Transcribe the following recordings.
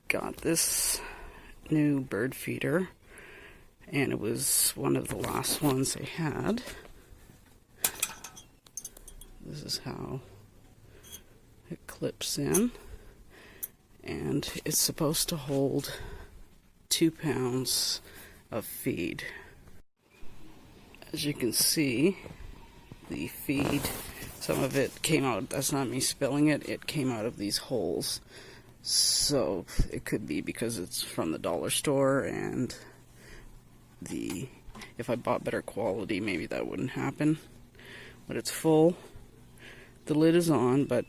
got this new bird feeder, and it was one of the last ones they had. This is how it clips in, and it's supposed to hold 2 pounds of feed. As you can see, the feed, some of it came out, that's not me spilling it, it came out of these holes. So it could be because it's from the dollar store, and if I bought better quality, maybe that wouldn't happen. But it's full. The lid is on, but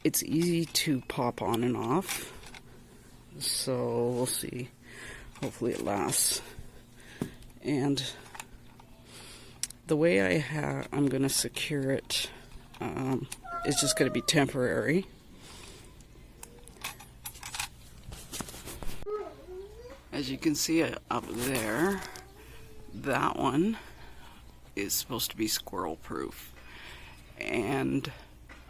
it's easy to pop on and off. So we'll see. Hopefully it lasts. And the way I'm going to secure it is just going to be temporary. As you can see up there, that one is supposed to be squirrel proof. And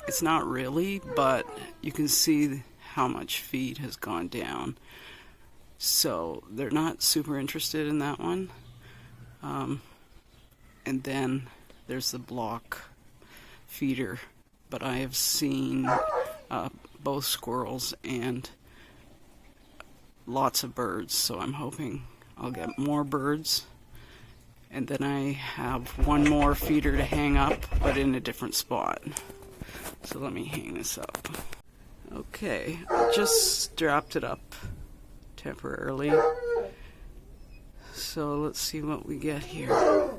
it's not really, but you can see how much feed has gone down. So they're not super interested in that one. And then there's the block feeder. But I have seen both squirrels and lots of birds, so I'm hoping I'll get more birds. And then I have one more feeder to hang up, but in a different spot. So let me hang this up. Okay, I just strapped it up temporarily. So let's see what we get here.